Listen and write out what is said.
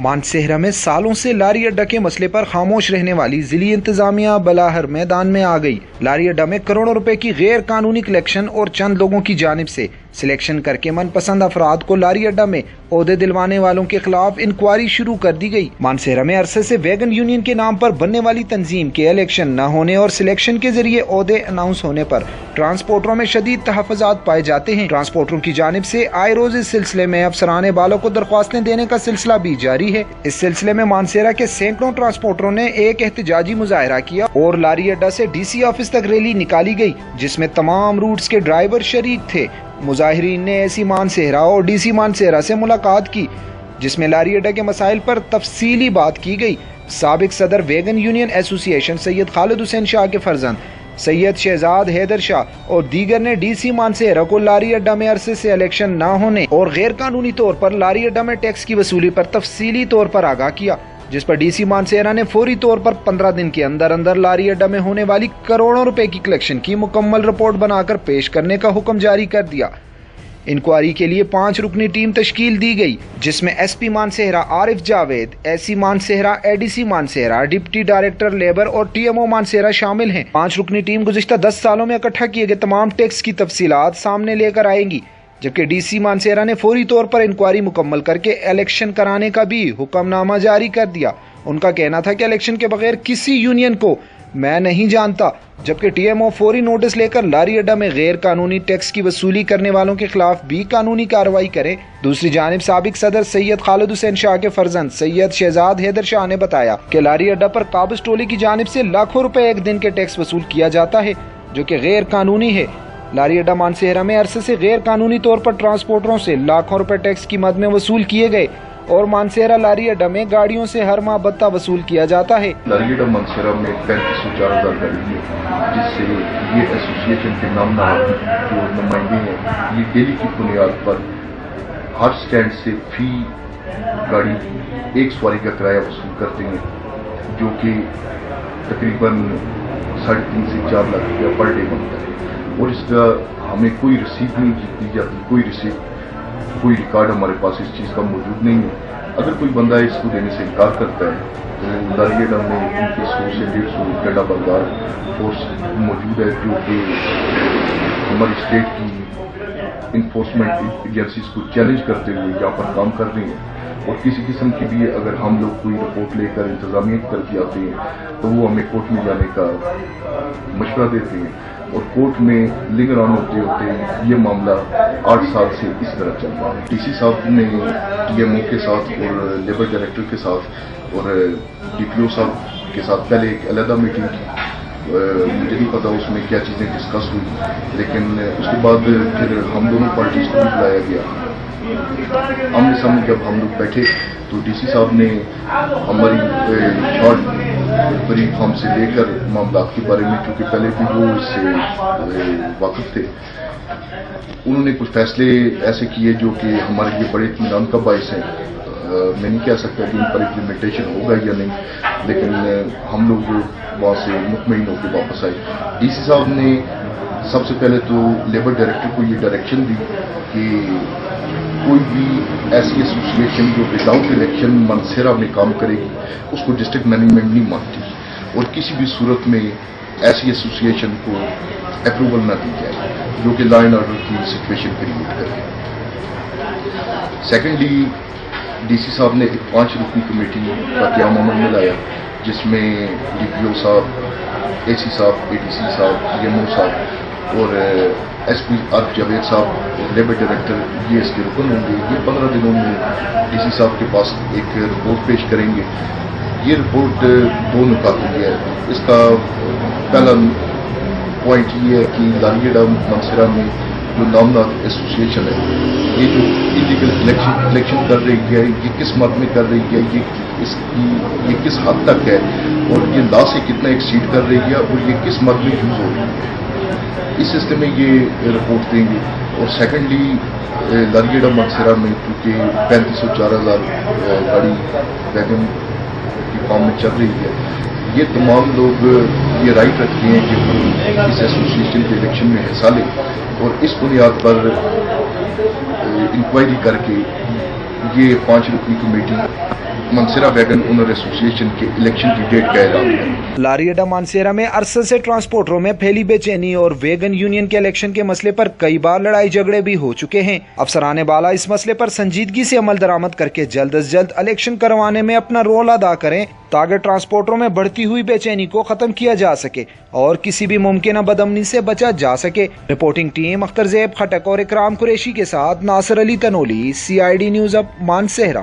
मानसेहरा में सालों से लारी अड्डा के मसले पर खामोश रहने वाली जिली इंतजामिया बलाहर मैदान में आ गई। लारी अड्डा में करोड़ों रुपए की गैर कानूनी कलेक्शन और चंद लोगों की जानिब से सिलेक्शन करके मनपसंद अफराद को लारी अड्डा में ओहदे दिलवाने वालों के खिलाफ इंक्वायरी शुरू कर दी गई। मानसेहरा में अरसे से वैगन यूनियन के नाम पर बनने वाली तंजीम के इलेक्शन न होने और सिलेक्शन के जरिए ओहदे अनाउंस होने पर ट्रांसपोर्टरों में शदीद तहफ़्फ़ुज़ात पाए जाते हैं। ट्रांसपोर्टरों की जानिब से आए रोज इस सिलसिले में अफसरान बालों को दरख्वास्तें देने का सिलसिला भी जारी है। इस सिलसिले में मानसेहरा के सैकड़ों ट्रांसपोर्टरों ने एक एहतजाजी मुजाहरा किया और लारी अड्डा से DC ऑफिस तक रैली निकाली गई, जिसमें तमाम रूट्स के ड्राइवर शरीक थे। मुजाहिरीन ने ऐसी मानसेहरा और DC मानसेहरा से मुलाकात की, जिसमें लारी अड्डा के मसाइल पर तफसीली बात की गई। साबिक सदर wagon union association Syed Khalid Hussain Shah के फर्जंद सैयद शहजाद हैदर शाह और दीगर ने DC मानसेहरा को लारी अड्डा में अरसे से इलेक्शन न होने और गैर कानूनी तौर पर लारी अड्डा में टैक्स की वसूली पर तफसीली तौर पर आगाह किया, जिस पर DC मानसेहरा ने फौरी तौर पर 15 दिन के अंदर अंदर लारी अड्डा में होने वाली करोड़ों रुपए की कलेक्शन की मुकम्मल रिपोर्ट बनाकर पेश करने का हुक्म जारी कर दिया। इंक्वायरी के लिए 5 रुकनी टीम तश्कील दी गई, जिसमें SP Mansehra Arif Javed, SC Mansehra, ADC Mansehra, deputy director labour और TMO मानसेहरा शामिल हैं। 5 रुकनी टीम गुज़िश्ता 10 सालों में इकट्ठा किए गए तमाम टैक्स की तफसीलात सामने लेकर आएंगी, जबकि DC मानसेहरा ने फौरी तौर पर इंक्वायरी मुकम्मल करके इलेक्शन कराने का भी हुक्मनामा जारी कर दिया। उनका कहना था कि इलेक्शन के बगैर किसी यूनियन को मैं नहीं जानता, जबकि TMO फौरी नोटिस लेकर लारी अड्डा में गैर कानूनी टैक्स की वसूली करने वालों के खिलाफ भी कानूनी कार्रवाई करे। दूसरी जानिब साबिक सदर सैयद खालिद हुसैन शाह के फर्जंद सैयद शहजाद हैदर शाह ने बताया कि लारी अड्डा पर काबिज टोली की जानिब से लाखों रुपए एक दिन के टैक्स वसूल किया जाता है, जो कि गैर कानूनी है। लारी अड्डा मानसेहरा में अरसे से गैर कानूनी तौर पर ट्रांसपोर्टरों से लाखों रुपए टैक्स की मद में वसूल किए गए और मानसेहरा लारी अड्डा में गाड़ियों से हर माह भत्ता वसूल किया जाता है। लारी अड्डा मानसेहरा में 35,000 गाड़ी है, जिससे ये एसोसिएशन के नामदार जो नुमाइंदे हैं ये डेली की बुनियाद पर हर स्टैंड से फी गाड़ी एक सवारी का किराया वसूल करते हैं, जो कि तकरीबन 3.5 से 4 लाख रुपया पर डे बनता है। और इसका हमें कोई रसीद नहीं दी जाती, कोई रसीद कोई रिकॉर्ड हमारे पास इस चीज़ का मौजूद नहीं है। अगर कोई बंदा इसको देने से इनकार करता है तो लारी अड्डा में उनकी 100 से 150 गड्ढा बरदार फोर्स मौजूद है, जो कि हमारी स्टेट की इन्फोर्समेंट एजेंसीज को चैलेंज करते हुए यहाँ पर काम कर रही हैं। और किसी किस्म की भी अगर हम लोग कोई रिपोर्ट लेकर इंतजामिया की तरफ आते हैं तो वो हमें कोर्ट में जाने का मशवरा देते हैं, और कोर्ट में लिंगर ऑन होते होते ये मामला 8 साल से इस तरह चल रहा है। DC साहब ने TMO के साथ और लेबर डायरेक्टर के साथ और DPO साहब के साथ पहले एक अलग मीटिंग की। मुझे नहीं पता उसमें क्या चीज़ें डिस्कस हुई, लेकिन उसके बाद फिर हम दोनों पार्टीज को भी बुलाया गया। आमने सामने जब हम लोग बैठे तो DC साहब ने हमारी शॉर्ट ब्रीफ हमसे लेकर मामला के बारे में, चूँकि पहले भी वो इससे वाकिफ थे, उन्होंने कुछ फैसले ऐसे किए जो कि हमारे लिए बड़े इत्मीनान का बायस है। मैं नहीं कह सकता कि इन पर इम्प्लीमेंटेशन होगा या नहीं, लेकिन हम लोग वहाँ से मुतमईन होकर वापस आए। DC साहब ने सबसे पहले तो लेबर डायरेक्टर को ये डायरेक्शन दी कि कोई भी ऐसी एसोसिएशन जो विदाउट इलेक्शन मानसेहरा में काम करेगी उसको डिस्ट्रिक्ट मैनेजमेंट नहीं मानती, और किसी भी सूरत में ऐसी एसोसिएशन को अप्रूवल न दी जाए जो कि लॉ एंड ऑर्डर की सिचुएशन क्रिएट करे। सेकेंडली DC साहब ने एक 5 रुकनी कमेटी का क़याम अमल में लाया, जिसमें DPO साहब, AC साहब, ADC साहब, TMO साहब और SP आरिफ जावेद साहब और लेबर डायरेक्टर ये इसके रुकन होंगे। ये 15 दिनों में DC साहब के पास एक रिपोर्ट पेश करेंगे। ये रिपोर्ट 2 नुकात की है। इसका पहला पॉइंट ये है कि लारी अड्डा मानसेहरा में जो नामदार एसोसिएशन है, ये जो इलीगल इलेक्शन कर रही है, ये किस मद में कर रही है, ये किस हद तक है, और ये लॉ से कितना एक्सीड कर रही है, और ये किस मद में यूज हो रही है, इस सिलसिले में ये रिपोर्ट देंगे। और सेकेंडली लारी अड्डा मानसेहरा में चूँकि 35,000 गाड़ी वैगन की फॉर्म में चल रही है, ये तमाम लोग ये राइट रखते हैं कि हम इस एसोसिएशन के इलेक्शन में हिस्सा लें, और इस बुनियाद पर इंक्वायरी करके ये 5 रुकनी committee Mansehra wagon owner association के इलेक्शन की डेट का ऐलान किया। लारी अड्डा मानसेरा में अरसे से ट्रांसपोर्टरों में फैली बेचैनी और वैगन यूनियन के इलेक्शन के मसले पर कई बार लड़ाई झगड़े भी हो चुके हैं। अफसरान बाला इस मसले पर संजीदगी से अमल दरामद करके जल्द से जल्द इलेक्शन करवाने में अपना रोल अदा करें ताकि ट्रांसपोर्टरों में बढ़ती हुई बेचैनी को खत्म किया जा सके और किसी भी मुमकिन बदअमनी से बचा जा सके। रिपोर्टिंग टीम अख्तर ज़ैब खटक और इकराम कुरैशी के साथ नासिर अली तनोली, CID न्यूज़ अब मानसेरा।